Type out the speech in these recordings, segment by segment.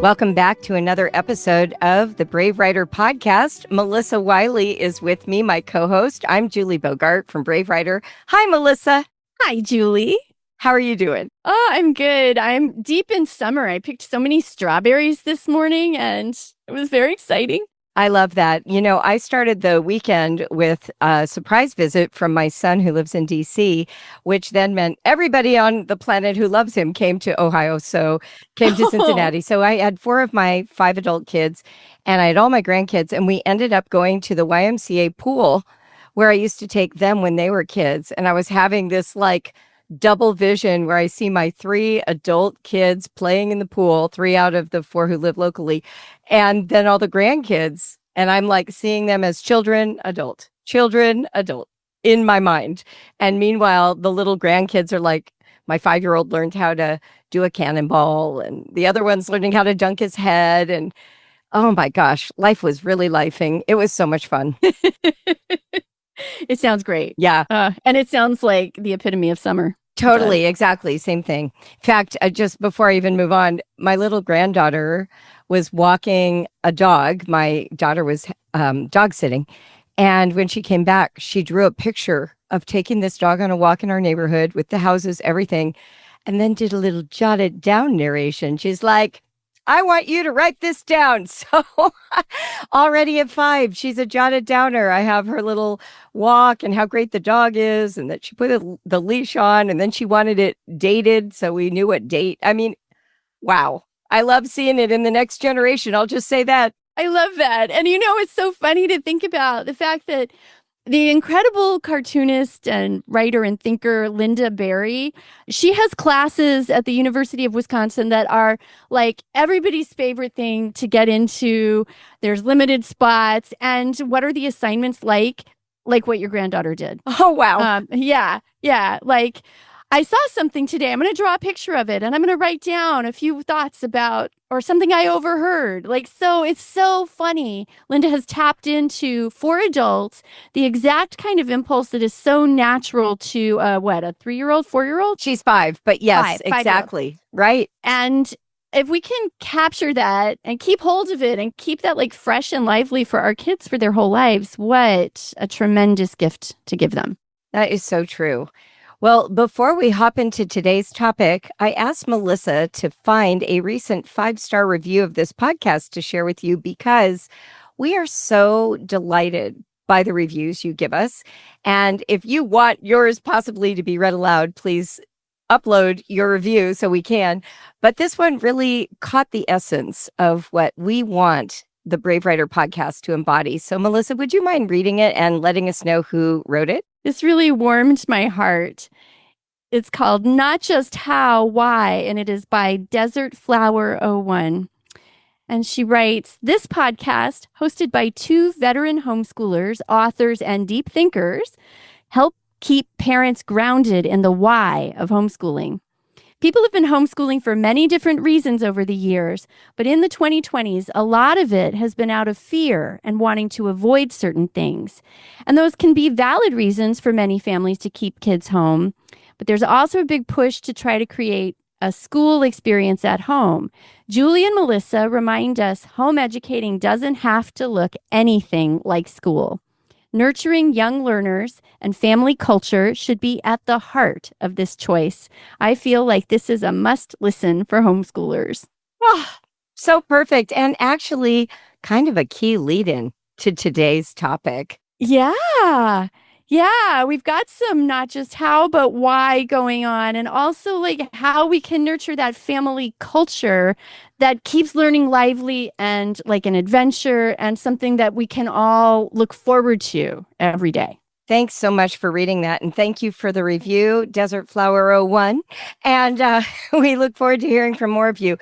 Welcome back to another episode of the Brave Writer podcast. Melissa Wiley is with me, my co-host. I'm Julie Bogart from Brave Writer. Hi, Melissa. Hi, Julie. How are you doing? Oh, I'm good. I'm deep in summer. I picked so many strawberries this morning, and it was very exciting. I love that. You know, I started the weekend with a surprise visit from my son who lives in D.C., which then meant everybody on the planet who loves him came to Ohio, came to Cincinnati. So I had 4 of my 5 adult kids, and I had all my grandkids, and we ended up going to the YMCA pool where I used to take them when they were kids. And I was having this double vision where I see my 3 adult kids playing in the pool, 3 out of the 4 who live locally, and then all the grandkids. And I'm seeing them as children, adult in my mind. And meanwhile, the little grandkids are my 5-year-old learned how to do a cannonball, and the other one's learning how to dunk his head. And oh my gosh, life was really lifing. It was so much fun. It sounds great. Yeah. And it sounds like the epitome of summer. Totally, exactly. Same thing. In fact, just before I even move on, my little granddaughter was walking a dog. My daughter was dog sitting. And when she came back, she drew a picture of taking this dog on a walk in our neighborhood with the houses, everything, and then did a little jotted down narration. She's like, I want you to write this down. So already at 5, she's a jotted downer. I have her little walk and how great the dog is, and that she put the leash on, and then she wanted it dated, so we knew what date. I mean, wow. I love seeing it in the next generation. I'll just say that. I love that. And it's so funny to think about the fact that the incredible cartoonist and writer and thinker, Linda Berry, she has classes at the University of Wisconsin that are everybody's favorite thing to get into. There's limited spots. And what are the assignments like what your granddaughter did? Oh, wow. Yeah. I saw something today. I'm going to draw a picture of it, and I'm going to write down a few thoughts about or something I overheard. So it's so funny. Linda has tapped into, for adults, the exact kind of impulse that is so natural to, a 3-year-old, 4-year-old? She's 5, but yes, exactly. Right. And if we can capture that and keep hold of it and keep that fresh and lively for our kids for their whole lives, what a tremendous gift to give them. That is so true. Well, before we hop into today's topic, I asked Melissa to find a recent 5-star review of this podcast to share with you because we are so delighted by the reviews you give us. And if you want yours possibly to be read aloud, please upload your review so we can. But this one really caught the essence of what we want the Brave Writer podcast to embody. So, Melissa, would you mind reading it and letting us know who wrote it? This really warmed my heart. It's called Not Just How, Why, and it is by Desert Flower 01. And she writes, this podcast, hosted by 2 veteran homeschoolers, authors, and deep thinkers, help keep parents grounded in the why of homeschooling. People have been homeschooling for many different reasons over the years, but in the 2020s, a lot of it has been out of fear and wanting to avoid certain things. And those can be valid reasons for many families to keep kids home, but there's also a big push to try to create a school experience at home. Julie and Melissa remind us home educating doesn't have to look anything like school. Nurturing young learners and family culture should be at the heart of this choice. I feel like this is a must listen for homeschoolers. Oh, so perfect. And actually kind of a key lead-in to today's topic. Yeah. We've got some not just how, but why going on, and also how we can nurture that family culture that keeps learning lively and an adventure and something that we can all look forward to every day. Thanks so much for reading that. And thank you for the review, Desert Flower 01. And we look forward to hearing from more of you.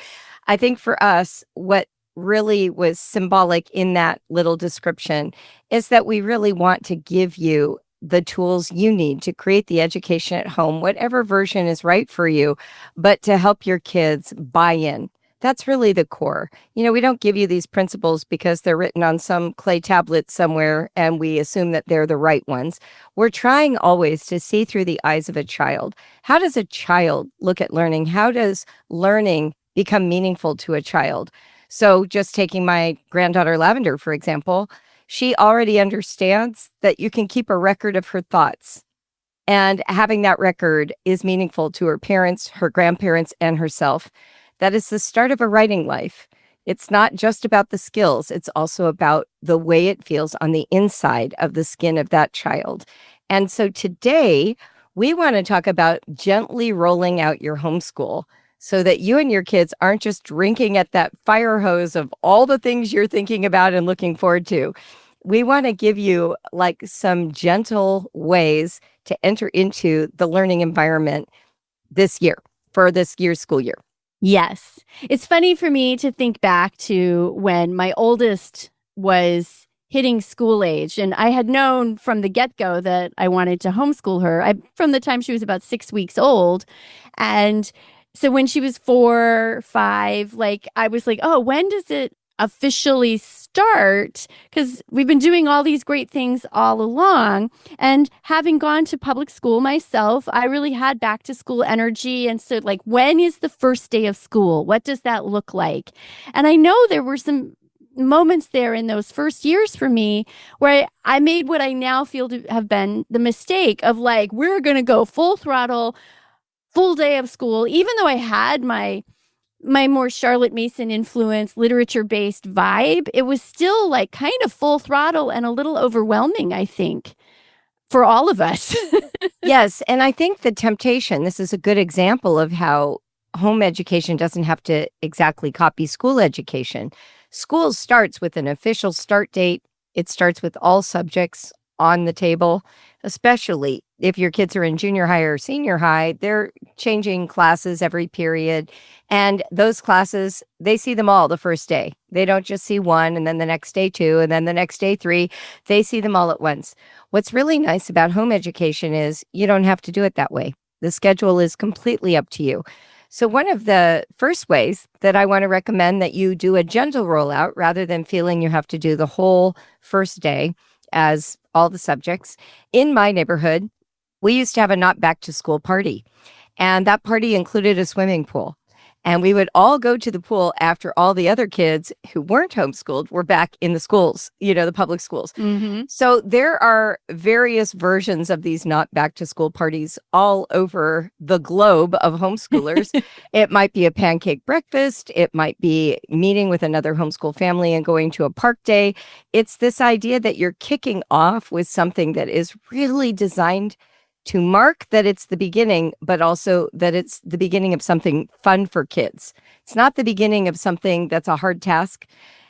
I think for us, what really was symbolic in that little description is that we really want to give you the tools you need to create the education at home, whatever version is right for you, but to help your kids buy in. That's really the core. We don't give you these principles because they're written on some clay tablet somewhere and we assume that they're the right ones. We're trying always to see through the eyes of a child. How does a child look at learning? How does learning become meaningful to a child. So just taking my granddaughter Lavender, for example, she already understands that you can keep a record of her thoughts. And having that record is meaningful to her parents, her grandparents, and herself. That is the start of a writing life. It's not just about the skills, it's also about the way it feels on the inside of the skin of that child. And so today, we want to talk about gently rolling out your homeschool so that you and your kids aren't just drinking at that fire hose of all the things you're thinking about and looking forward to. We want to give you like some gentle ways to enter into the learning environment this year for this year's school year. Yes. It's funny for me to think back to when my oldest was hitting school age. And I had known from the get-go that I wanted to homeschool her from the time she was about 6 weeks old. And so when she was 4, 5, like I was like, oh, when does it officially start? Because we've been doing all these great things all along. And having gone to public school myself, I really had back to school energy. And so like, when is the first day of school? What does that look like? And I know there were some moments there in those first years for me where I made what I now feel to have been the mistake of like, we're going to go full throttle, full day of school, even though I had my more Charlotte Mason influence, literature-based vibe, it was still like kind of full throttle and a little overwhelming, I think, for all of us. Yes. And I think the temptation, this is a good example of how home education doesn't have to exactly copy school education. School starts with an official start date. It starts with all subjects on the table, especially if your kids are in junior high or senior high. They're changing classes every period. And those classes, they see them all the first day. They don't just see one and then the next day 2 and then the next day 3. They see them all at once. What's really nice about home education is you don't have to do it that way. The schedule is completely up to you. So one of the first ways that I want to recommend that you do a gentle rollout rather than feeling you have to do the whole first day as all the subjects. In my neighborhood, we used to have a not back to school party, and that party included a swimming pool. And we would all go to the pool after all the other kids who weren't homeschooled were back in the schools, the public schools. Mm-hmm. So there are various versions of these not back to school parties all over the globe of homeschoolers. It might be a pancake breakfast. It might be meeting with another homeschool family and going to a park day. It's this idea that you're kicking off with something that is really designed to mark that it's the beginning, but also that it's the beginning of something fun for kids. It's not the beginning of something that's a hard task.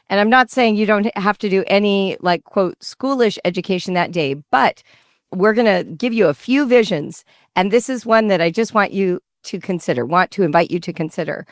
And I'm not saying you don't have to do any, like, quote, schoolish education that day, but we're going to give you a few visions. And this is one that I just want to invite you to consider.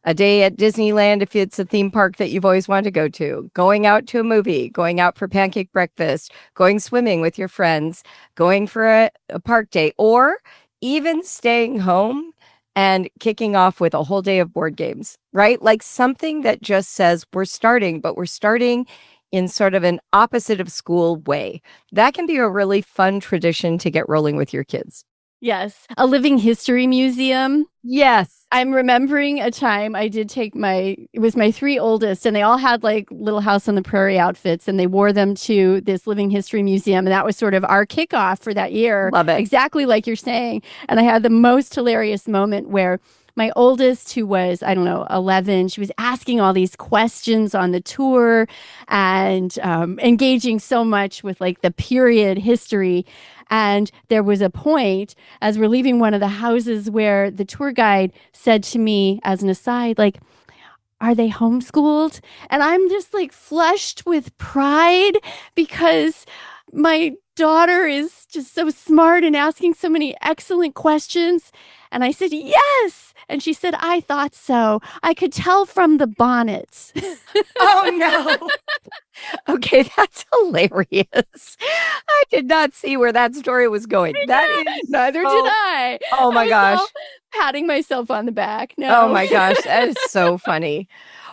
A day at Disneyland if it's a theme park that you've always wanted to go to, going out to a movie, going out for pancake breakfast, going swimming with your friends, going for a park day, or even staying home and kicking off with a whole day of board games, right? Like something that just says we're starting, but we're starting in sort of an opposite of school way. That can be a really fun tradition to get rolling with your kids. Yes. A living history museum. Yes. I'm remembering a time I did take it was my 3 oldest, and they all had like Little House on the Prairie outfits, and they wore them to this living history museum. And that was sort of our kickoff for that year. Love it. Exactly like you're saying. And I had the most hilarious moment where my oldest, who was, 11, she was asking all these questions on the tour and engaging so much with like the period history. And there was a point as we're leaving one of the houses where the tour guide said to me as an aside, like, are they homeschooled? And I'm just like flushed with pride because my daughter is just so smart and asking so many excellent questions. And I said, yes. And she said, I thought so. I could tell from the bonnets. Oh, no. Okay, that's hilarious. I did not see where that story was going. Neither did I. Oh my gosh. Patting myself on the back. No. Oh my gosh, that is so funny.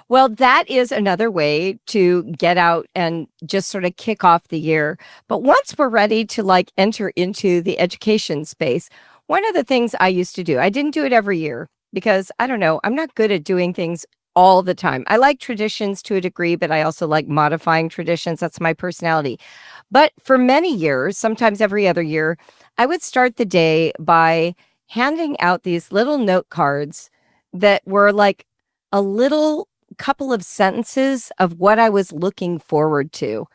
Well, that is another way to get out and just sort of kick off the year. But once we're ready to like enter into the education space, one of the things I used to do, I didn't do it every year, because I don't know, I'm not good at doing things all the time. I like traditions to a degree, but I also like modifying traditions. That's my personality. But for many years, sometimes every other year, I would start the day by handing out these little note cards that were like a little couple of sentences of what I was looking forward to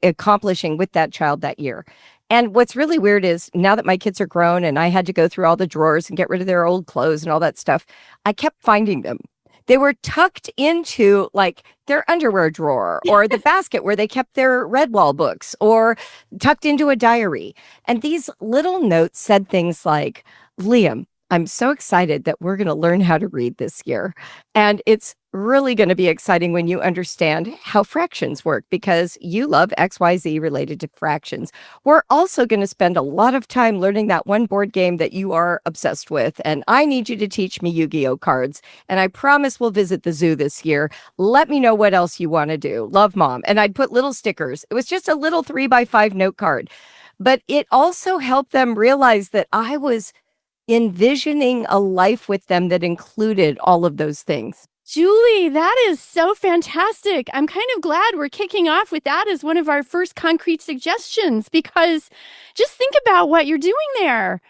accomplishing with that child that year. And what's really weird is now that my kids are grown and I had to go through all the drawers and get rid of their old clothes and all that stuff, I kept finding them. They were tucked into like their underwear drawer or the basket where they kept their Redwall books or tucked into a diary. And these little notes said things like, Liam, I'm so excited that we're going to learn how to read this year. And it's really going to be exciting when you understand how fractions work because you love XYZ related to fractions. We're also going to spend a lot of time learning that one board game that you are obsessed with. And I need you to teach me Yu-Gi-Oh cards. And I promise we'll visit the zoo this year. Let me know what else you want to do. Love, Mom. And I'd put little stickers. It was just a little 3x5 note card. But it also helped them realize that I was envisioning a life with them that included all of those things. Julie, that is so fantastic. I'm kind of glad we're kicking off with that as one of our first concrete suggestions because just think about what you're doing there.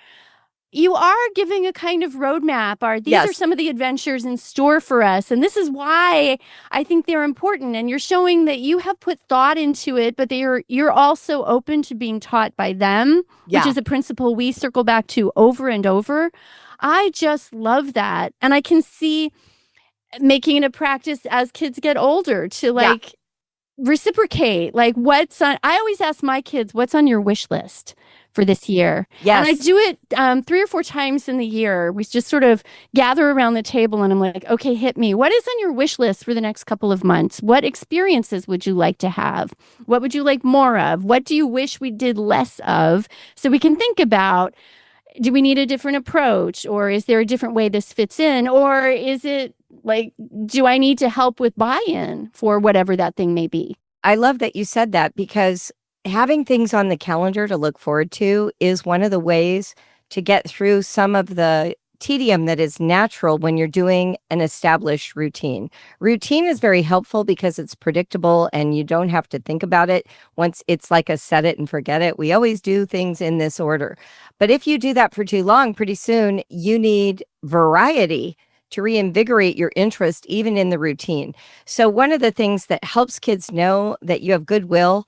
You are giving a kind of roadmap. These are some of the adventures in store for us. And this is why I think they're important. And you're showing that you have put thought into it, but you're also open to being taught by them, which is a principle we circle back to over and over. I just love that. And I can see making it a practice as kids get older to reciprocate. Like I always ask my kids, what's on your wish list for this year? Yes. And I do it 3 or 4 times in the year. We just sort of gather around the table and I'm like, okay, hit me. What is on your wish list for the next couple of months? What experiences would you like to have? What would you like more of? What do you wish we did less of? So we can think about, do we need a different approach? Or is there a different way this fits in? Or is it like, do I need to help with buy-in for whatever that thing may be? I love that you said that because having things on the calendar to look forward to is one of the ways to get through some of the tedium that is natural when you're doing an established routine. Routine is very helpful because it's predictable and you don't have to think about it. Once it's like a set it and forget it, we always do things in this order. But if you do that for too long, pretty soon you need variety to reinvigorate your interest even in the routine. So one of the things that helps kids know that you have goodwill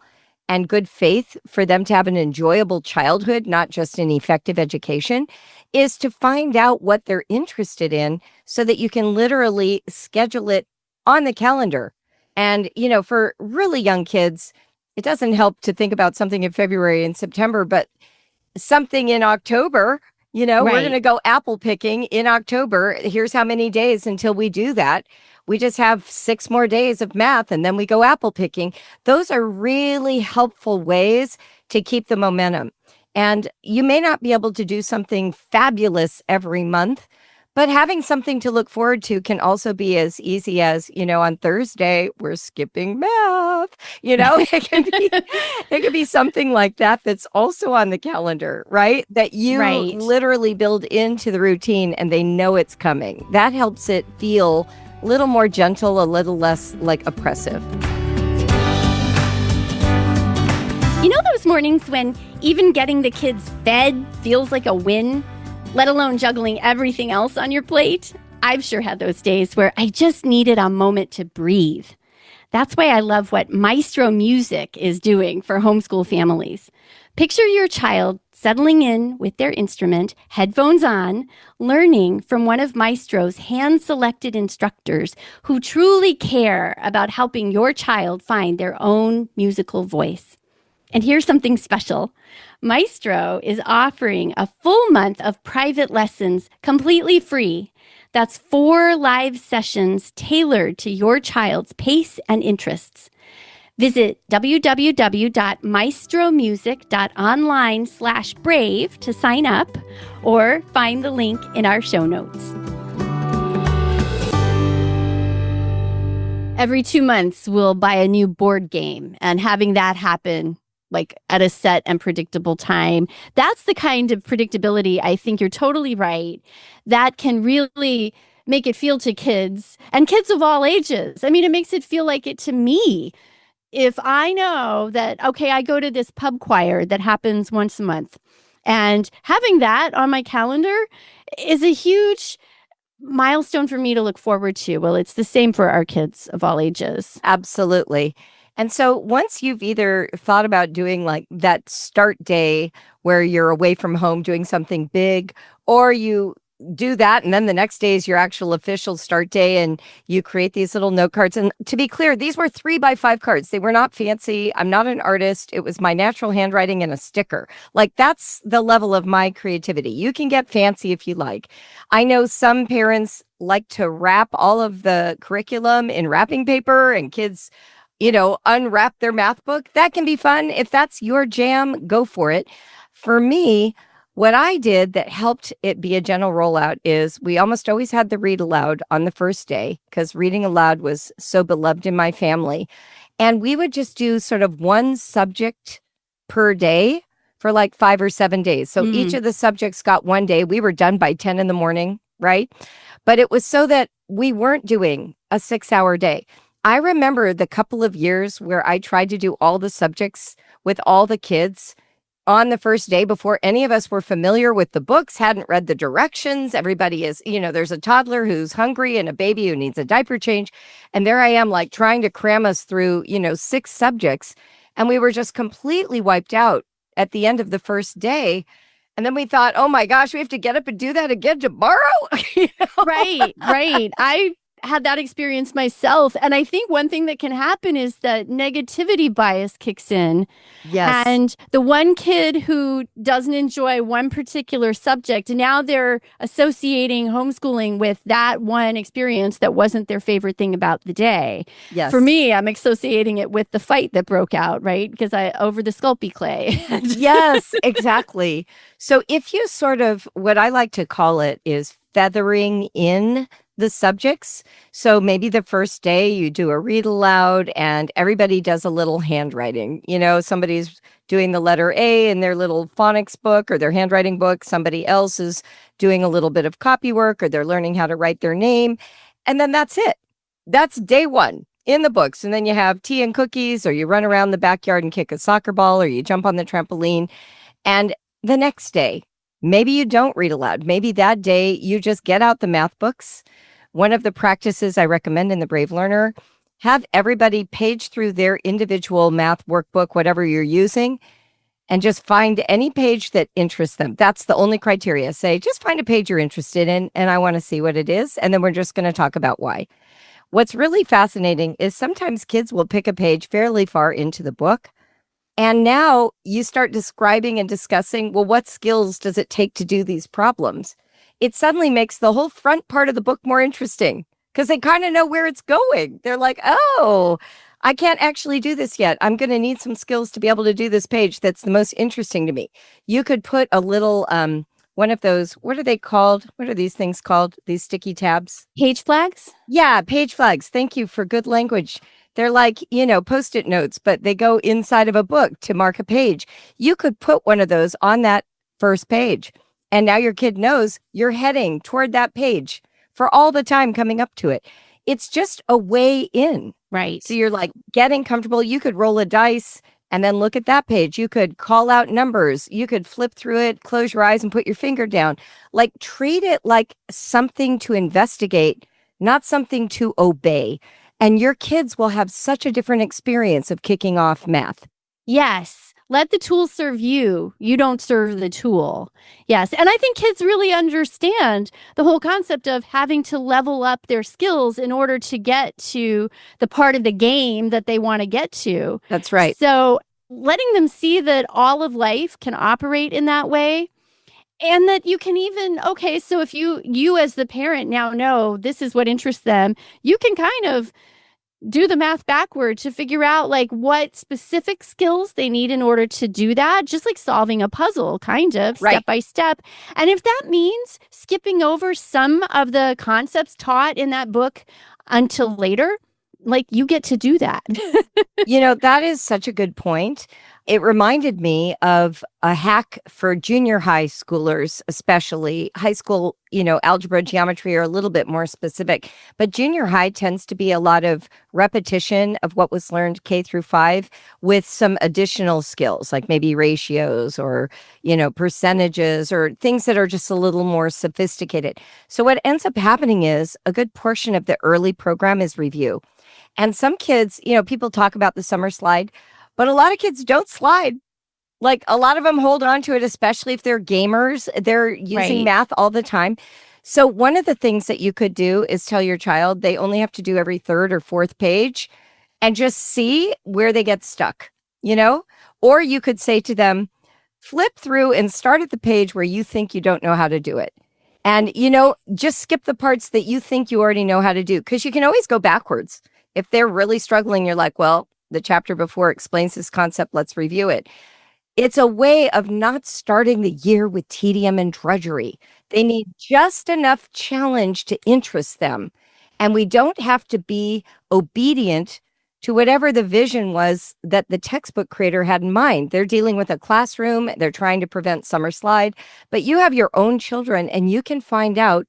and good faith for them to have an enjoyable childhood, not just an effective education, is to find out what they're interested in so that you can literally schedule it on the calendar. And, for really young kids, it doesn't help to think about something in February and September, but something in October. We're going to go apple picking in October. Here's how many days until we do that. We just have 6 more days of math and then we go apple picking. Those are really helpful ways to keep the momentum. And you may not be able to do something fabulous every month, but having something to look forward to can also be as easy as, on Thursday, we're skipping math. It could be something like that that's also on the calendar, right? That you literally build into the routine and they know it's coming. That helps it feel a little more gentle, a little less like oppressive. You know those mornings when even getting the kids fed feels like a win? Let alone juggling everything else on your plate? I've sure had those days where I just needed a moment to breathe. That's why I love what Maestro Music is doing for homeschool families. Picture your child settling in with their instrument, headphones on, learning from one of Maestro's hand-selected instructors who truly care about helping your child find their own musical voice. And here's something special. Maestro is offering a full month of private lessons completely free. That's 4 live sessions tailored to your child's pace and interests. Visit www.maestromusic.online/brave to sign up or find the link in our show notes. Every 2 months, we'll buy a new board game, and having that happen, like at a set and predictable time. That's the kind of predictability, I think you're totally right, that can really make it feel to kids and kids of all ages. I mean, it makes it feel like it to me. If I know that, okay, I go to this pub choir that happens once a month, and having that on my calendar is a huge milestone for me to look forward to. Well, it's the same for our kids of all ages. Absolutely. And so once you've either thought about doing like that start day where you're away from home doing something big, or you do that and then the next day is your actual official start day and you create these little note cards. And to be clear, these were 3x5 cards. They were not fancy. I'm not an artist. It was my natural handwriting and a sticker. Like that's the level of my creativity. You can get fancy if you like. I know some parents like to wrap all of the curriculum in wrapping paper and kids, unwrap their math book. That can be fun. If that's your jam, go for it. For me, what I did that helped it be a gentle rollout is we almost always had the read aloud on the first day because reading aloud was so beloved in my family. And we would just do sort of one subject per day for like 5 or 7 days. So each of the subjects got one day. We were done by 10 in the morning, right? But it was so that we weren't doing a 6-hour day. I remember the couple of years where I tried to do all the subjects with all the kids on the first day before any of us were familiar with the books, hadn't read the directions. Everybody is, there's a toddler who's hungry and a baby who needs a diaper change. And there I am, like trying to cram us through, 6 subjects. And we were just completely wiped out at the end of the first day. And then we thought, oh my gosh, we have to get up and do that again tomorrow. Right. I had that experience myself. And I think one thing that can happen is that negativity bias kicks in. Yes. And the one kid who doesn't enjoy one particular subject, now they're associating homeschooling with that one experience that wasn't their favorite thing about the day. Yes. For me, I'm associating it with the fight that broke out, right? Because over the Sculpey clay. Yes, exactly. So if you sort of, what I like to call it is feathering in the subjects. So maybe the first day you do a read aloud and everybody does a little handwriting. Somebody's doing the letter A in their little phonics book or their handwriting book. Somebody else is doing a little bit of copy work or they're learning how to write their name. And then that's it. That's day one in the books. And then you have tea and cookies, or you run around the backyard and kick a soccer ball, or you jump on the trampoline. And the next day, maybe you don't read aloud. Maybe that day you just get out the math books. One of the practices I recommend in the Brave Learner, have everybody page through their individual math workbook, whatever you're using, and just find any page that interests them. That's the only criteria. Say, just find a page you're interested in, and I want to see what it is, and then we're just going to talk about why. What's really fascinating is sometimes kids will pick a page fairly far into the book, and now you start describing and discussing, well, what skills does it take to do these problems? It suddenly makes the whole front part of the book more interesting because they kind of know where it's going. They're like, oh, I can't actually do this yet. I'm going to need some skills to be able to do this page that's the most interesting to me. You could put a little, one of those, what are they called? What are these things called? These sticky tabs? Page flags? Yeah, page flags. Thank you for good language. They're like, Post-it notes, but they go inside of a book to mark a page. You could put one of those on that first page. And now your kid knows you're heading toward that page for all the time coming up to it. It's just a way in. Right. So you're like getting comfortable. You could roll a dice and then look at that page. You could call out numbers. You could flip through it, close your eyes and put your finger down. Like treat it like something to investigate, not something to obey. And your kids will have such a different experience of kicking off math. Yes. Let the tool serve you. You don't serve the tool. Yes. And I think kids really understand the whole concept of having to level up their skills in order to get to the part of the game that they want to get to. That's right. So letting them see that all of life can operate in that way. And that you can even, okay, so if you as the parent now know this is what interests them, you can kind of do the math backward to figure out like what specific skills they need in order to do that, just like solving a puzzle, kind of right. Step by step. And if that means skipping over some of the concepts taught in that book until later, like you get to do that. That is such a good point. It reminded me of a hack for junior high schoolers, especially high school, algebra, geometry are a little bit more specific, but junior high tends to be a lot of repetition of what was learned K through 5 with some additional skills, like maybe ratios or, percentages or things that are just a little more sophisticated. So what ends up happening is a good portion of the early program is review. And some kids, people talk about the summer slide, but a lot of kids don't slide. Like a lot of them hold on to it, especially if they're gamers. They're using Right. math all the time. So one of the things that you could do is tell your child they only have to do every third or fourth page and just see where they get stuck, you know? Or you could say to them, flip through and start at the page where you think you don't know how to do it. And, just skip the parts that you think you already know how to do, because you can always go backwards. If they're really struggling, you're like, well, the chapter before explains this concept. Let's review it. It's a way of not starting the year with tedium and drudgery. They need just enough challenge to interest them. And we don't have to be obedient to whatever the vision was that the textbook creator had in mind. They're dealing with a classroom, they're trying to prevent summer slide, but you have your own children and you can find out,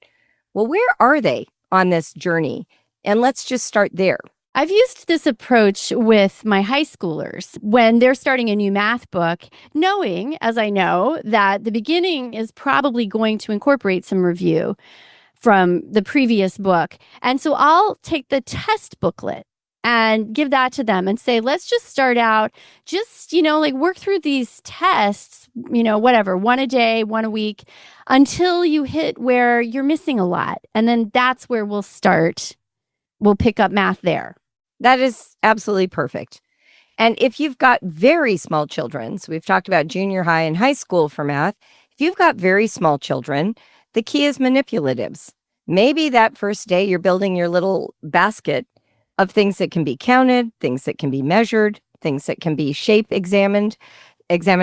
well, where are they on this journey? And let's just start there. I've used this approach with my high schoolers when they're starting a new math book, knowing, as I know, that the beginning is probably going to incorporate some review from the previous book. And so I'll take the test booklet and give that to them and say, let's just start out, just, like work through these tests, whatever, one a day, one a week, until you hit where you're missing a lot. And then that's where we'll start. We'll pick up math there. That is absolutely perfect. And if you've got very small children, so we've talked about junior high and high school for math. If you've got very small children, the key is manipulatives. Maybe that first day you're building your little basket of things that can be counted, things that can be measured, things that can be examined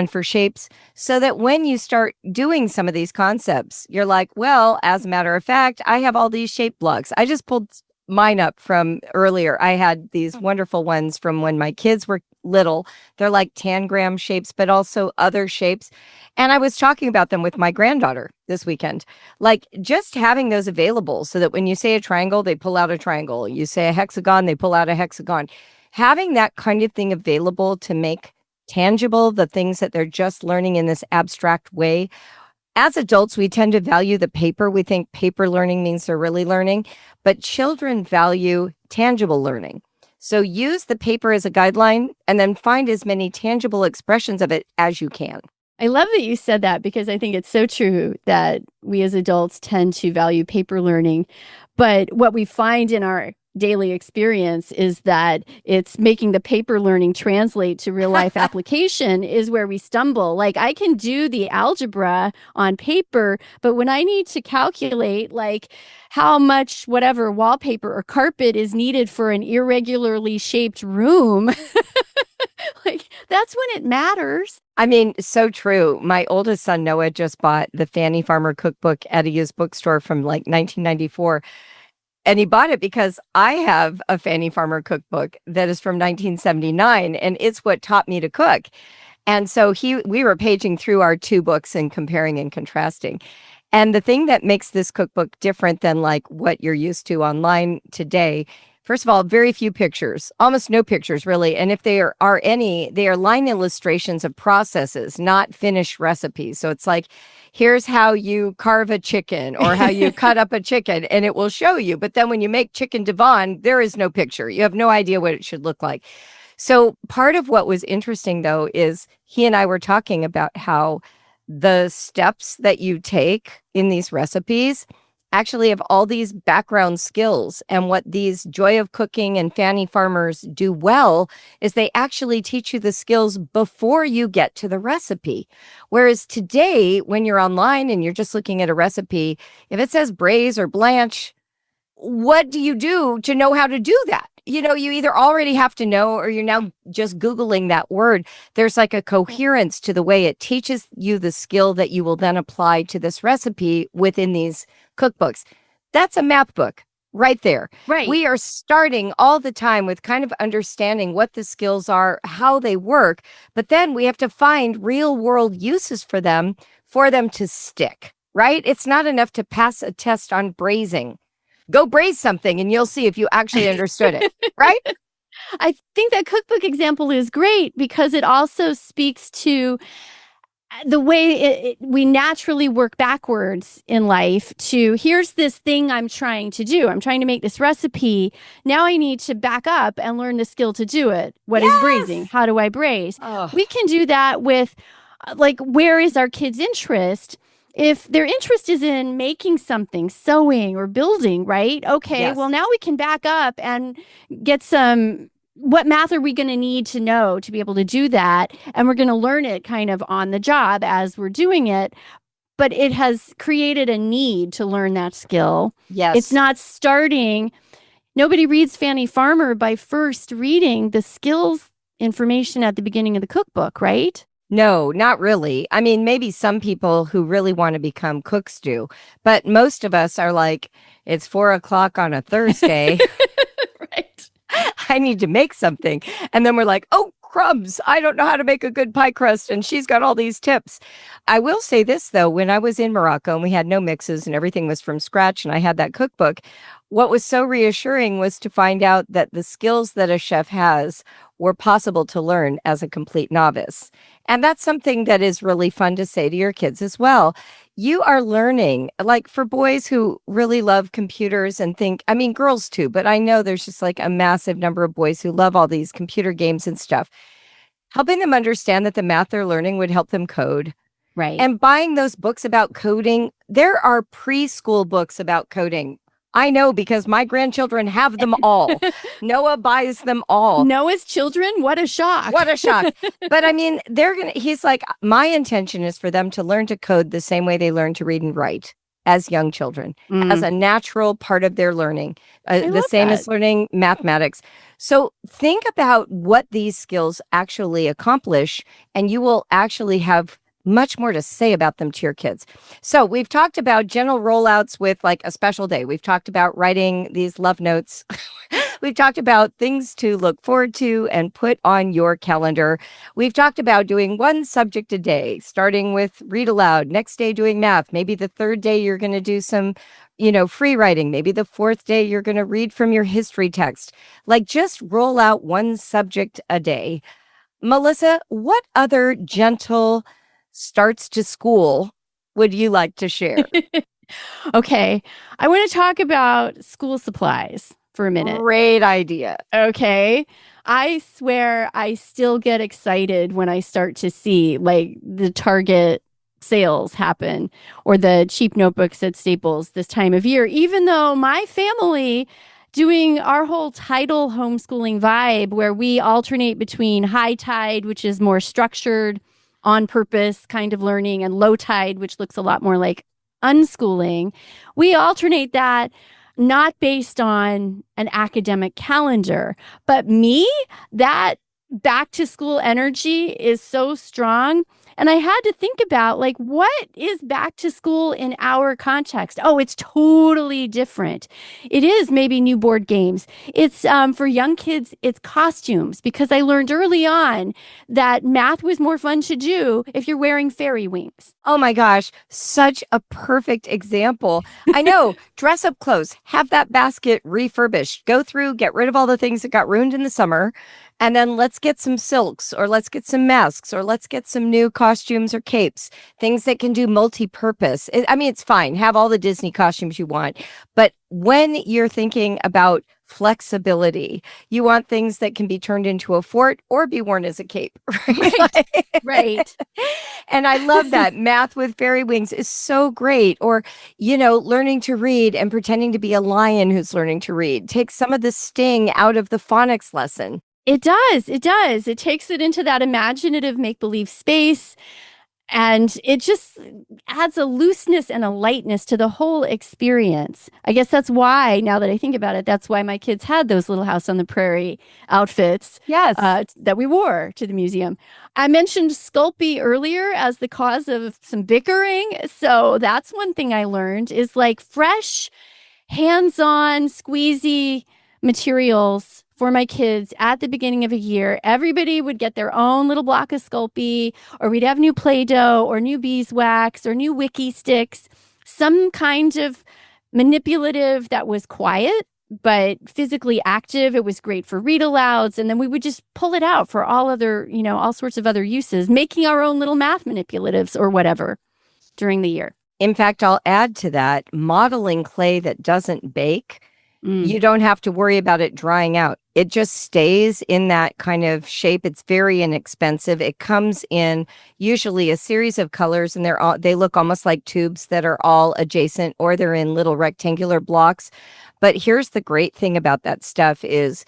for shapes, so that when you start doing some of these concepts, you're like, well, as a matter of fact, I have all these shape blocks. I just pulled mine up from earlier. I had these wonderful ones from when my kids were little. They're like tangram shapes, but also other shapes. And I was talking about them with my granddaughter this weekend. Like just having those available so that when you say a triangle, they pull out a triangle. You say a hexagon, they pull out a hexagon. Having that kind of thing available to make tangible the things that they're just learning in this abstract way. As adults, we tend to value the paper. We think paper learning means they're really learning, but children value tangible learning. So use the paper as a guideline and then find as many tangible expressions of it as you can. I love that you said that because I think it's so true that we as adults tend to value paper learning. But what we find in our daily experience is that it's making the paper learning translate to real life application is where we stumble. Like I can do the algebra on paper, but when I need to calculate like how much whatever wallpaper or carpet is needed for an irregularly shaped room, like that's when it matters. I mean, so true. My oldest son, Noah, just bought the Fanny Farmer cookbook at a used bookstore from like 1994. And he bought it because I have a Fanny Farmer cookbook that is from 1979, and it's what taught me to cook. And so we were paging through our two books and comparing and contrasting. And the thing that makes this cookbook different than like what you're used to online today, first of all, very few pictures, almost no pictures really. And if there are any, they are line illustrations of processes, not finished recipes. So it's like, here's how you carve a chicken or how you cut up a chicken, and it will show you. But then when you make chicken Devon, there is no picture. You have no idea what it should look like. So part of what was interesting, though, is he and I were talking about how the steps that you take in these recipes actually have all these background skills. And what these Joy of Cooking and Fanny Farmers do well is they actually teach you the skills before you get to the recipe. Whereas today, when you're online and you're just looking at a recipe, if it says braise or blanch, what do you do to know how to do that? You either already have to know or you're now just Googling that word. There's like a coherence to the way it teaches you the skill that you will then apply to this recipe within these cookbooks. That's a math book. right there. Right. We are starting all the time with kind of understanding what the skills are, how they work, but then we have to find real world uses for them to stick, right? It's not enough to pass a test on braising. Go braise something and you'll see if you actually understood it, right? I think that cookbook example is great because it also speaks to the way we naturally work backwards in life to here's this thing I'm trying to do. I'm trying to make this recipe. Now I need to back up and learn the skill to do it. What is braising? How do I braise? Oh. We can do that with like, where is our kids' interest? If their interest is in making something, sewing or building, right? Okay, well, now we can back up and get some. What math are we going to need to know to be able to do that? And we're going to learn it kind of on the job as we're doing it. But it has created a need to learn that skill. Yes. It's not starting. Nobody reads Fanny Farmer by first reading the skills information at the beginning of the cookbook, right? No, not really. I mean, maybe some people who really want to become cooks do, but most of us are like, it's 4:00 on a Thursday. Right. I need to make something. And then we're like, oh, crumbs. I don't know how to make a good pie crust. And she's got all these tips. I will say this, though, when I was in Morocco and we had no mixes and everything was from scratch and I had that cookbook, what was so reassuring was to find out that the skills that a chef has were possible to learn as a complete novice. And that's something that is really fun to say to your kids as well. You are learning, like for boys who really love computers and think, I mean, girls too, but I know there's just like a massive number of boys who love all these computer games and stuff. Helping them understand that the math they're learning would help them code. Right. And buying those books about coding, there are preschool books about coding. I know because my grandchildren have them all. Noah buys them all. Noah's children? What a shock. What a shock. But I mean, he's like, my intention is for them to learn to code the same way they learn to read and write as young children, as a natural part of their learning, the same as learning mathematics. So think about what these skills actually accomplish, and you will actually have much more to say about them to your kids. So we've talked about general rollouts with like a special day. We've talked about writing these love notes. We've talked about things to look forward to and put on your calendar. We've talked about doing one subject a day, starting with read aloud, next day doing math. Maybe the third day you're going to do some, free writing. Maybe the fourth day you're going to read from your history text. Like just roll out one subject a day. Melissa, what other gentle starts to school would you like to share? Okay. I want to talk about school supplies for a minute. Great idea. Okay. I swear I still get excited when I start to see like the Target sales happen or the cheap notebooks at Staples this time of year, even though my family doing our whole tidal homeschooling vibe where we alternate between high tide, which is more structured, on purpose kind of learning, and low tide, which looks a lot more like unschooling. We alternate that not based on an academic calendar, but that back to school energy is so strong. And I had to think about like, what is back to school in our context? Oh, it's totally different. It is maybe new board games. It's for young kids, it's costumes, because I learned early on that math was more fun to do if you're wearing fairy wings. Oh my gosh, such a perfect example. I know, dress up clothes, have that basket refurbished, go through, get rid of all the things that got ruined in the summer. And then let's get some silks, or let's get some masks, or let's get some new costumes or capes, things that can do multi-purpose. It's fine. Have all the Disney costumes you want. But when you're thinking about flexibility, you want things that can be turned into a fort or be worn as a cape. Right. Right. And I love that. Math with fairy wings is so great. Or, learning to read and pretending to be a lion who's learning to read. Take some of the sting out of the phonics lesson. It does. It does. It takes it into that imaginative make-believe space. And it just adds a looseness and a lightness to the whole experience. I guess that's why, now that I think about it, that's why my kids had those Little House on the Prairie outfits. Yes. That we wore to the museum. I mentioned Sculpey earlier as the cause of some bickering. So that's one thing I learned is like fresh hands-on, squeezy materials for my kids at the beginning of a year. Everybody would get their own little block of Sculpey, or we'd have new Play-Doh or new beeswax or new Wiki sticks, some kind of manipulative that was quiet but physically active. It was great for read alouds. And then we would just pull it out for all sorts of other uses, making our own little math manipulatives or whatever during the year. In fact, I'll add to that, modeling clay that doesn't bake. You don't have to worry about it drying out. It just stays in that kind of shape. It's very inexpensive. It comes in usually a series of colors, and they look almost like tubes that are all adjacent, or they're in little rectangular blocks. But here's the great thing about that stuff is,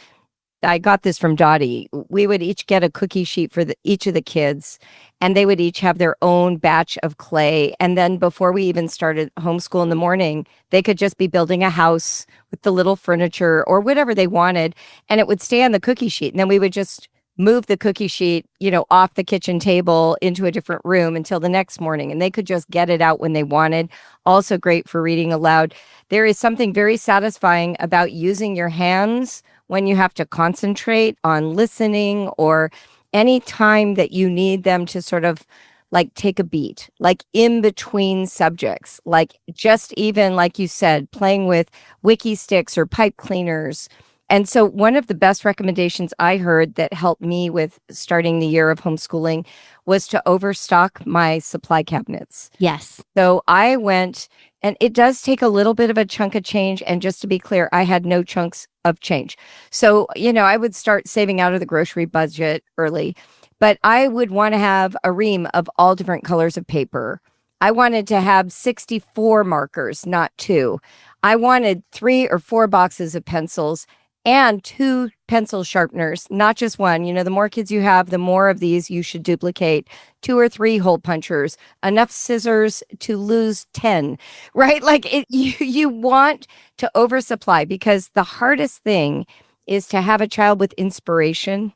I got this from Dottie. We would each get a cookie sheet for each of the kids, and they would each have their own batch of clay. And then before we even started homeschool in the morning, they could just be building a house with the little furniture or whatever they wanted, and it would stay on the cookie sheet. And then we would just move the cookie sheet, off the kitchen table into a different room until the next morning, and they could just get it out when they wanted. Also great for reading aloud. There is something very satisfying about using your hands when you have to concentrate on listening, or any time that you need them to sort of like take a beat, like in between subjects, like just even like you said, playing with wiki sticks or pipe cleaners. And so one of the best recommendations I heard that helped me with starting the year of homeschooling was to overstock my supply cabinets. Yes. So I went, and it does take a little bit of a chunk of change. And just to be clear, I had no chunks of change. So, I would start saving out of the grocery budget early, but I would want to have a ream of all different colors of paper. I wanted to have 64 markers, not 2. I wanted 3 or 4 boxes of pencils and 2 pencil sharpeners, not just one. The more kids you have, the more of these you should duplicate. 2 or 3 hole punchers, enough scissors to lose 10, right? Like you want to oversupply, because the hardest thing is to have a child with inspiration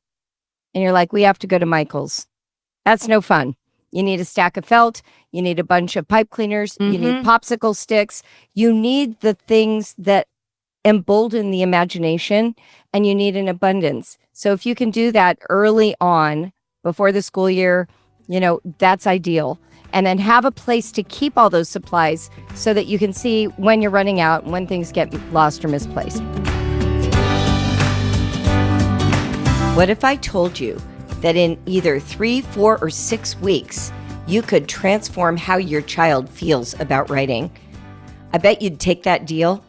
and you're like, we have to go to Michael's. That's no fun. You need a stack of felt. You need a bunch of pipe cleaners. You need popsicle sticks. You need the things that embolden the imagination, and you need an abundance. So if you can do that early on before the school year, that's ideal. And then have a place to keep all those supplies so that you can see when you're running out and when things get lost or misplaced. What if I told you that in either 3, 4, or 6 weeks, you could transform how your child feels about writing? I bet you'd take that deal.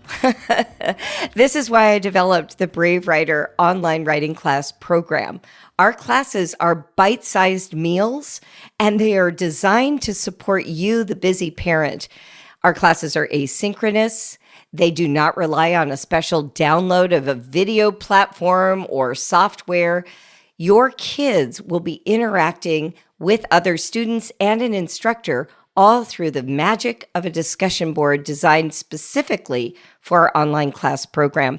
This is why I developed the Brave Writer online writing class program. Our classes are bite-sized meals, and they are designed to support you, the busy parent. Our classes are asynchronous. They do not rely on a special download of a video platform or software. Your kids will be interacting with other students and an instructor, all through the magic of a discussion board designed specifically for our online class program.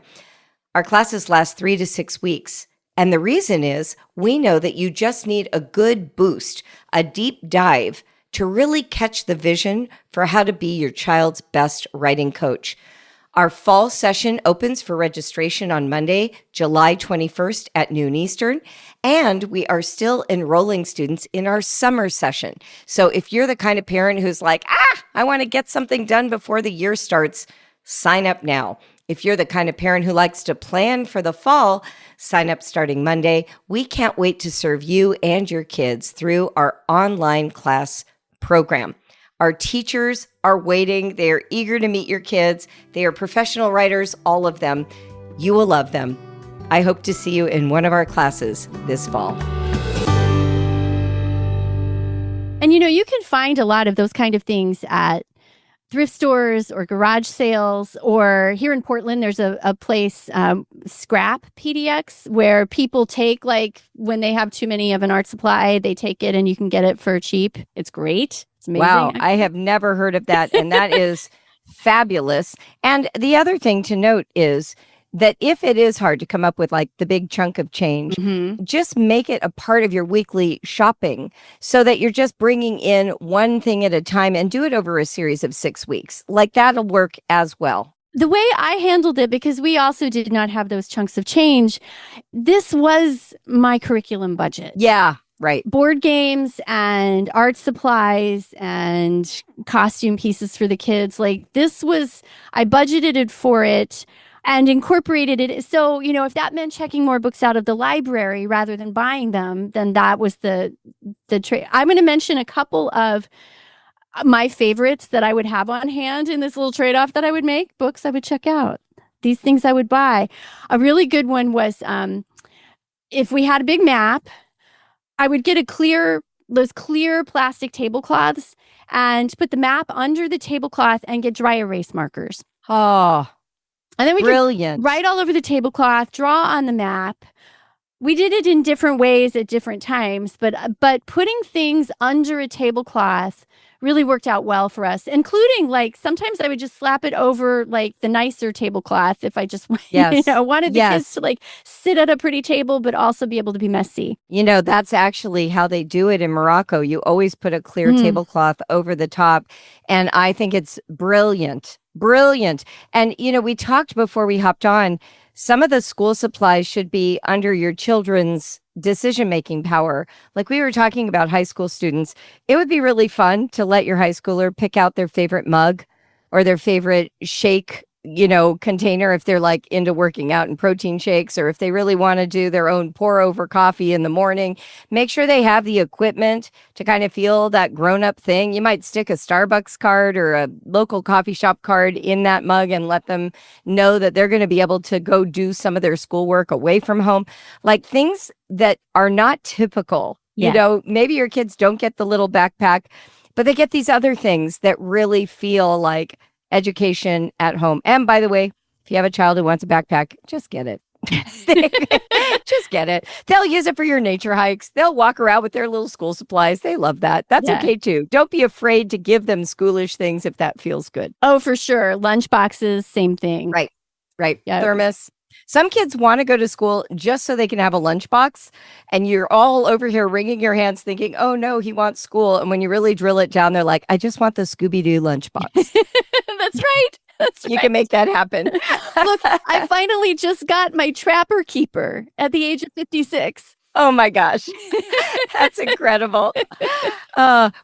Our classes last 3 to 6 weeks. And the reason is we know that you just need a good boost, a deep dive to really catch the vision for how to be your child's best writing coach. Our fall session opens for registration on Monday, July 21st at noon Eastern, and we are still enrolling students in our summer session. So if you're the kind of parent who's like, I want to get something done before the year starts, sign up now. If you're the kind of parent who likes to plan for the fall, sign up starting Monday. We can't wait to serve you and your kids through our online class program. Our teachers are waiting. They are eager to meet your kids. They are professional writers, all of them. You will love them. I hope to see you in one of our classes this fall. And you can find a lot of those kind of things at thrift stores or garage sales, or here in Portland, there's a place, Scrap PDX, where people take, like, when they have too many of an art supply, they take it and you can get it for cheap. It's great. It's amazing. Wow, I have never heard of that, and that is fabulous. And the other thing to note is that if it is hard to come up with like the big chunk of change, just make it a part of your weekly shopping so that you're just bringing in one thing at a time, and do it over a series of 6 weeks. Like that'll work as well. The way I handled it, because we also did not have those chunks of change, this was my curriculum budget. Yeah, right. Board games and art supplies and costume pieces for the kids. Like this was, I budgeted for it and incorporated it. So, if that meant checking more books out of the library rather than buying them, then that was the trade. I'm going to mention a couple of my favorites that I would have on hand in this little trade-off that I would make. Books I would check out. These things I would buy. A really good one was if we had a big map, I would get those clear plastic tablecloths and put the map under the tablecloth and get dry erase markers. Oh, and then we brilliant. could write all over the tablecloth, draw on the map. We did it in different ways at different times, but putting things under a tablecloth really worked out well for us, including like sometimes I would just slap it over like the nicer tablecloth if I just wanted the kids to like sit at a pretty table but also be able to be messy. That's actually how they do it in Morocco. You always put a clear tablecloth over the top, and I think it's brilliant. And we talked before we hopped on, some of the school supplies should be under your children's decision-making power. Like we were talking about high school students, it would be really fun to let your high schooler pick out their favorite mug or their favorite shake, container if they're like into working out and protein shakes, or if they really want to do their own pour over coffee in the morning. Make sure they have the equipment to kind of feel that grown-up thing. You might stick a Starbucks card or a local coffee shop card in that mug and let them know that they're going to be able to go do some of their schoolwork away from home. Like things that are not typical. Yeah. Maybe your kids don't get the little backpack, but they get these other things that really feel like education at home. And by the way, if you have a child who wants a backpack, just get it. Just get it. They'll use it for your nature hikes. They'll walk around with their little school supplies. They love that. That's okay too. Don't be afraid to give them schoolish things if that feels good. Oh, for sure. Lunch boxes, same thing. Right. Yeah. Thermos. Some kids want to go to school just so they can have a lunchbox, and you're all over here wringing your hands thinking, oh no, he wants school. And when you really drill it down, they're like, I just want the Scooby-Doo lunchbox. That's right. You can make that happen. Look, I finally just got my Trapper Keeper at the age of 56. Oh my gosh. That's incredible.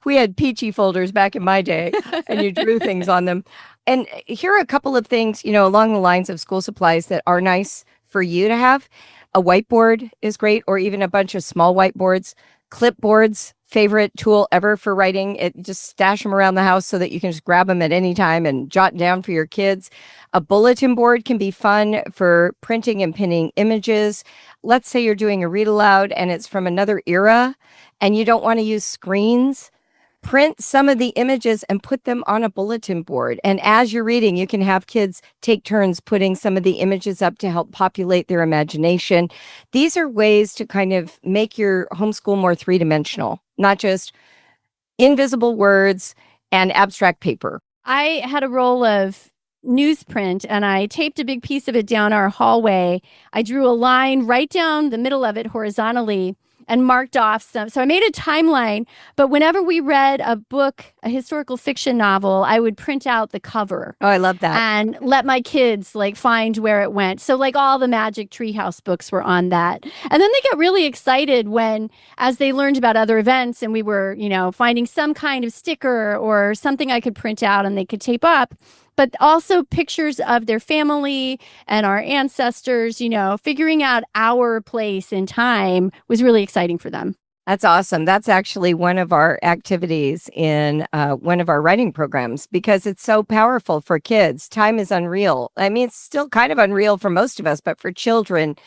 We had peachy folders back in my day, and you drew things on them. And here are a couple of things, along the lines of school supplies that are nice for you to have. A whiteboard is great, or even a bunch of small whiteboards. Clipboards, favorite tool ever for writing. Just stash them around the house so that you can just grab them at any time and jot down for your kids. A bulletin board can be fun for printing and pinning images. Let's say you're doing a read aloud and it's from another era and you don't want to use screens. Print some of the images and put them on a bulletin board. And as you're reading, you can have kids take turns putting some of the images up to help populate their imagination. These are ways to kind of make your homeschool more three-dimensional, not just invisible words and abstract paper. I had a roll of newsprint and I taped a big piece of it down our hallway. I drew a line right down the middle of it horizontally and marked off some. So I made a timeline, but whenever we read a book, a historical fiction novel, I would print out the cover. Oh, I love that. And let my kids like find where it went. So like all the Magic Treehouse books were on that. And then they got really excited as they learned about other events and we were, finding some kind of sticker or something I could print out and they could tape up. But also pictures of their family and our ancestors, figuring out our place in time was really exciting for them. That's awesome. That's actually one of our activities in one of our writing programs because it's so powerful for kids. Time is unreal. I mean, it's still kind of unreal for most of us, but for children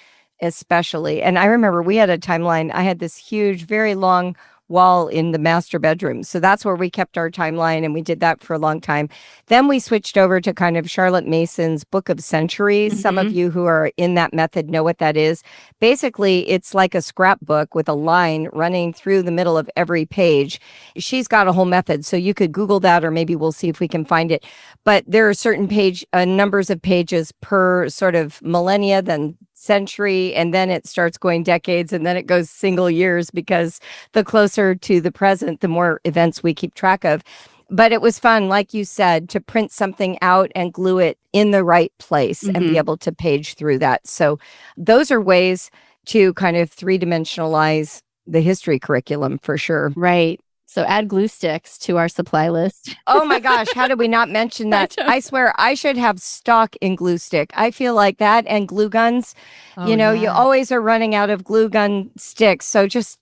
especially. And I remember we had a timeline. I had this huge, very long wall in the master bedroom. So that's where we kept our timeline, and we did that for a long time. Then we switched over to kind of Charlotte Mason's Book of Centuries. Some of you who are in that method know what that is. Basically, it's like a scrapbook with a line running through the middle of every page. She's got a whole method, so you could Google that, or maybe we'll see if we can find it. But there are certain numbers of pages per sort of millennia, then century, and then it starts going decades, and then it goes single years because the closer to the present, the more events we keep track of. But it was fun, like you said, to print something out and glue it in the right place and be able to page through that. So those are ways to kind of three-dimensionalize the history curriculum for sure. Right. So add glue sticks to our supply list. Oh my gosh, how did we not mention that? I swear I should have stock in glue stick. I feel like that and glue guns. You always are running out of glue gun sticks. So just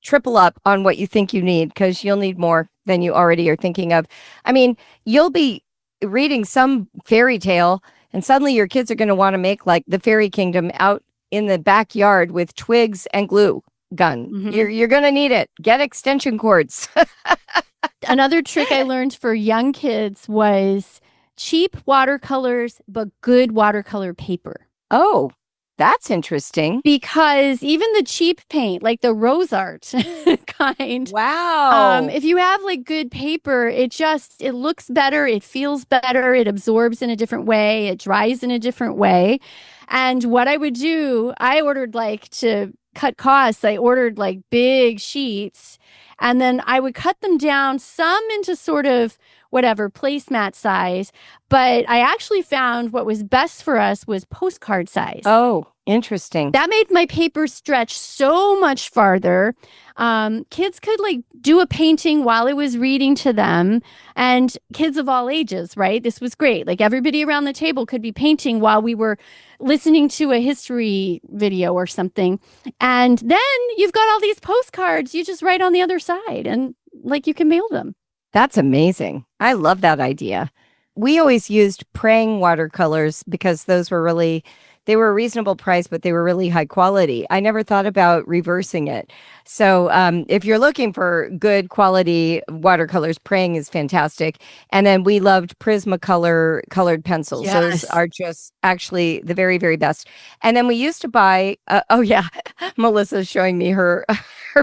triple up on what you think you need because you'll need more than you already are thinking of. I mean, you'll be reading some fairy tale and suddenly your kids are going to want to make like the fairy kingdom out in the backyard with twigs and glue gun. You're going to need it. Get extension cords. Another trick I learned for young kids was cheap watercolors, but good watercolor paper. Oh, that's interesting. Because even the cheap paint, like the rose art kind. Wow. If you have like good paper, it looks better. It feels better. It absorbs in a different way. It dries in a different way. And what I would do, I ordered like to cut costs. I ordered like big sheets and then I would cut them down, some into sort of whatever placemat size. But I actually found what was best for us was postcard size. Oh, interesting. That made my paper stretch so much farther. Kids could like do a painting while I was reading to them, and kids of all ages, right? This was great. Like everybody around the table could be painting while we were listening to a history video or something. And then you've got all these postcards you just write on the other side and like you can mail them. That's amazing. I love that idea. We always used praying watercolors because those were they were a reasonable price, but they were really high quality. I never thought about reversing it. So if you're looking for good quality watercolors, praying is fantastic. And then we loved Prismacolor colored pencils. Yes. Those are just actually the very, very best. And then we used to buy, Melissa's showing me her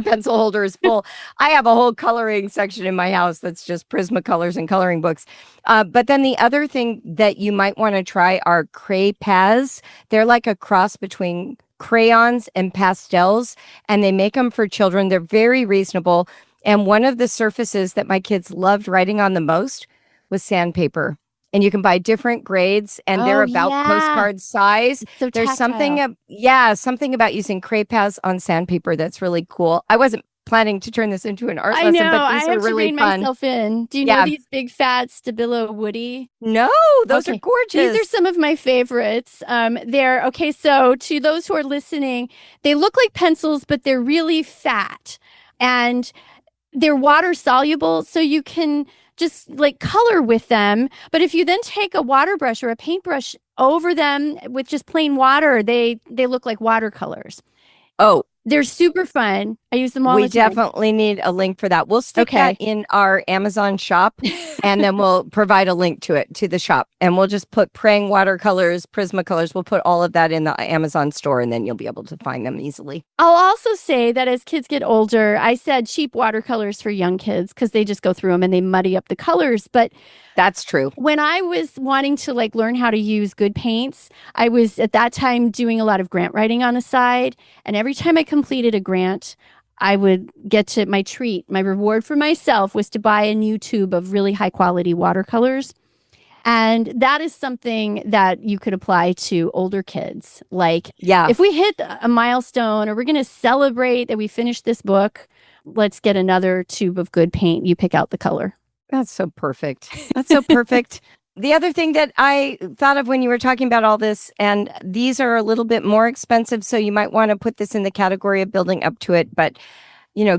pencil holder is full. I have a whole coloring section in my house that's just Prismacolors and coloring books. But then the other thing that you might want to try are Cray-Paz. They're like a cross between crayons and pastels, and they make them for children. They're very reasonable. And one of the surfaces that my kids loved writing on the most was sandpaper. And you can buy different grades, and they're about postcard size. So There's tactile. something about using Cray-Paz on sandpaper that's really cool. I wasn't planning to turn this into an art lesson, but these are really fun. I have to rein myself in. Do you know these big fat Stabilo Woody? No, those are gorgeous. These are some of my favorites. So to those who are listening, they look like pencils, but they're really fat and they're water soluble, so you can just like color with them. But if you then take a water brush or a paintbrush over them with just plain water, they look like watercolors. Oh, they're super fun. I use them all the time. We definitely need a link for that. We'll stick that in our Amazon shop, and then we'll provide a link to the shop. And we'll just put praying watercolors, Prismacolors. We'll put all of that in the Amazon store, and then you'll be able to find them easily. I'll also say that as kids get older, I said cheap watercolors for young kids because they just go through them and they muddy up the colors. But that's true. When I was wanting to like learn how to use good paints, I was at that time doing a lot of grant writing on the side. And every time I completed a grant, I would get to my treat. My reward for myself was to buy a new tube of really high quality watercolors. And that is something that you could apply to older kids. Like, if we hit a milestone or we're going to celebrate that we finished this book, let's get another tube of good paint. You pick out the color. That's so perfect. That's so perfect. The other thing that I thought of when you were talking about all this, and these are a little bit more expensive, so you might want to put this in the category of building up to it, but,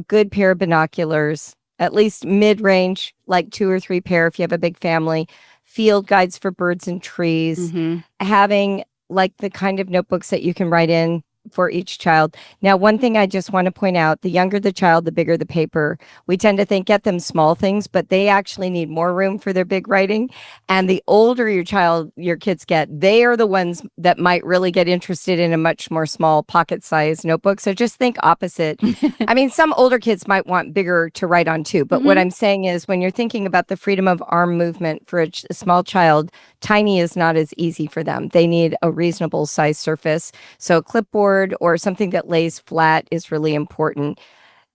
good pair of binoculars, at least mid-range, like 2 or 3 pair if you have a big family, field guides for birds and trees, having like the kind of notebooks that you can write in for each child. Now, one thing I just want to point out, the younger the child, the bigger the paper. We tend to think, get them small things, but they actually need more room for their big writing. And the older your kids get, they are the ones that might really get interested in a much more small pocket-sized notebook. So just think opposite. I mean, some older kids might want bigger to write on too, but what I'm saying is when you're thinking about the freedom of arm movement for a small child, tiny is not as easy for them. They need a reasonable size surface. So a clipboard or something that lays flat is really important.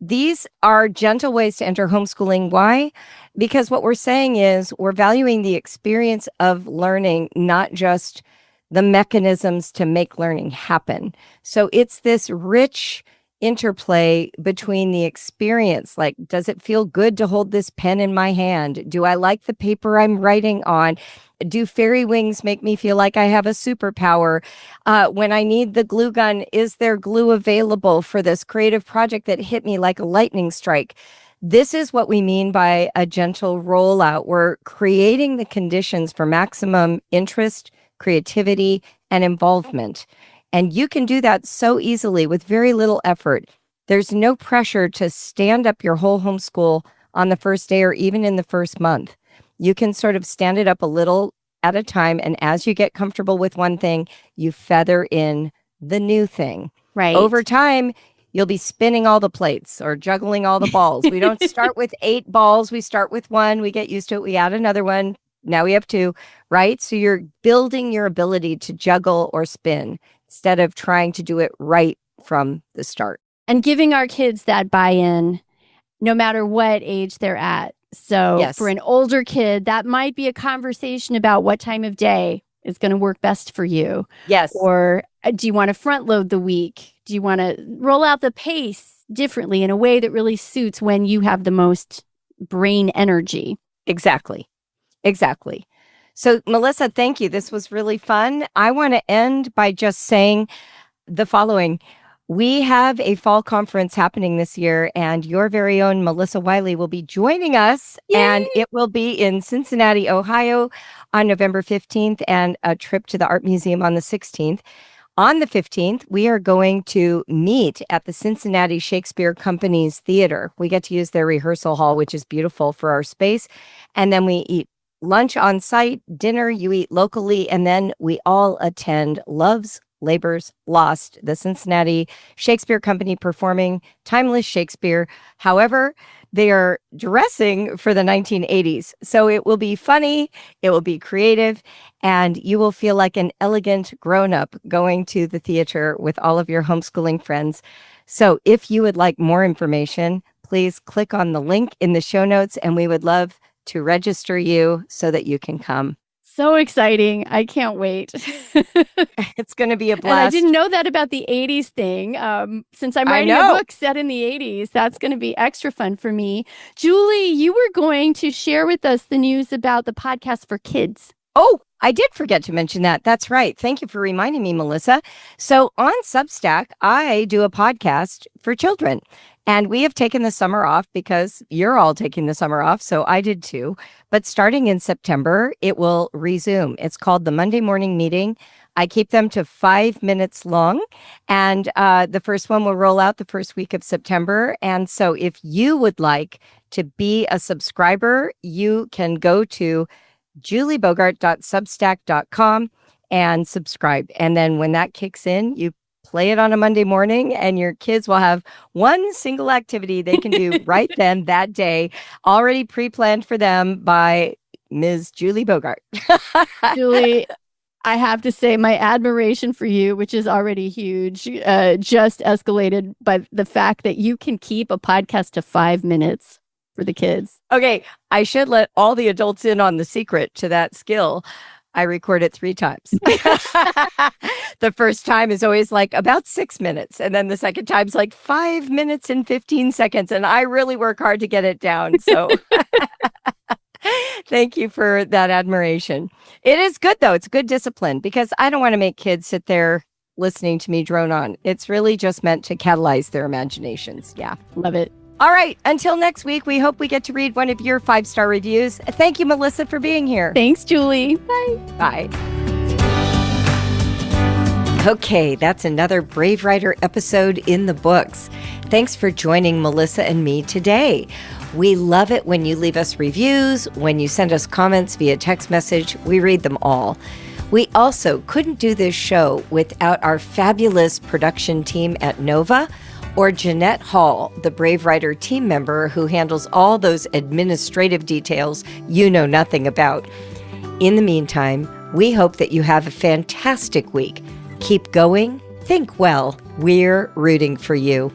These are gentle ways to enter homeschooling. Why? Because what we're saying is we're valuing the experience of learning, not just the mechanisms to make learning happen. So it's this rich interplay between the experience. Like, does it feel good to hold this pen in my hand? Do I like the paper I'm writing on? Do fairy wings make me feel like I have a superpower? When I need the glue gun, is there glue available for this creative project that hit me like a lightning strike? This is what we mean by a gentle rollout. We're creating the conditions for maximum interest, creativity, and involvement. And you can do that so easily with very little effort. There's no pressure to stand up your whole homeschool on the first day or even in the first month. You can sort of stand it up a little at a time. And as you get comfortable with one thing, you feather in the new thing. Right. Over time, you'll be spinning all the plates or juggling all the balls. We don't start with 8 balls. We start with 1. We get used to it. We add another one. Now we have 2, right? So you're building your ability to juggle or spin instead of trying to do it right from the start. And giving our kids that buy-in, no matter what age they're at. So Yes. For an older kid, that might be a conversation about what time of day is going to work best for you. Yes. Or do you want to front load the week? Do you want to roll out the pace differently in a way that really suits when you have the most brain energy? Exactly. So, Melissa, thank you. This was really fun. I want to end by just saying the following. We have a fall conference happening this year, and your very own Melissa Wiley will be joining us. Yay! And it will be in Cincinnati, Ohio on November 15th, and a trip to the Art Museum on the 16th. On the 15th, we are going to meet at the Cincinnati Shakespeare Company's theater. We get to use their rehearsal hall, which is beautiful for our space. And then we eat lunch on site, dinner, you eat locally, and then we all attend Love's Labor's Lost, the Cincinnati Shakespeare Company performing timeless Shakespeare. However, they are dressing for the 1980s. So it will be funny, it will be creative, and you will feel like an elegant grown-up going to the theater with all of your homeschooling friends. So if you would like more information, please click on the link in the show notes, and we would love to register you so that you can come. So exciting. I can't wait. It's going to be a blast. And I didn't know that about the 80s thing. Since I'm writing a book set in the 80s, that's going to be extra fun for me. Julie, you were going to share with us the news about the podcast for kids. Oh, I did forget to mention that. That's right. Thank you for reminding me, Melissa. So on Substack, I do a podcast for children. And we have taken the summer off because you're all taking the summer off. So I did too. But starting in September, it will resume. It's called the Monday Morning Meeting. I keep them to 5 minutes long. And the first one will roll out the first week of September. And so if you would like to be a subscriber, you can go to juliebogart.substack.com and subscribe. And then when that kicks in, you play it on a Monday morning, and your kids will have one single activity they can do right then, that day, already pre-planned for them by Ms. Julie Bogart. Julie, I have to say my admiration for you, which is already huge, just escalated by the fact that you can keep a podcast to 5 minutes for the kids. Okay, I should let all the adults in on the secret to that skill. I record it 3 times. The first time is always like about 6 minutes. And then the second time's like 5 minutes and 15 seconds. And I really work hard to get it down. So thank you for that admiration. It is good, though. It's good discipline because I don't want to make kids sit there listening to me drone on. It's really just meant to catalyze their imaginations. Yeah. Love it. All right. Until next week, we hope we get to read one of your 5-star reviews. Thank you, Melissa, for being here. Thanks, Julie. Bye. Bye. Okay, that's another Brave Writer episode in the books. Thanks for joining Melissa and me today. We love it when you leave us reviews, when you send us comments via text message. We read them all. We also couldn't do this show without our fabulous production team at Nova, or Jeanette Hall, the Brave Writer team member who handles all those administrative details you know nothing about. In the meantime, we hope that you have a fantastic week. Keep going, think well. We're rooting for you.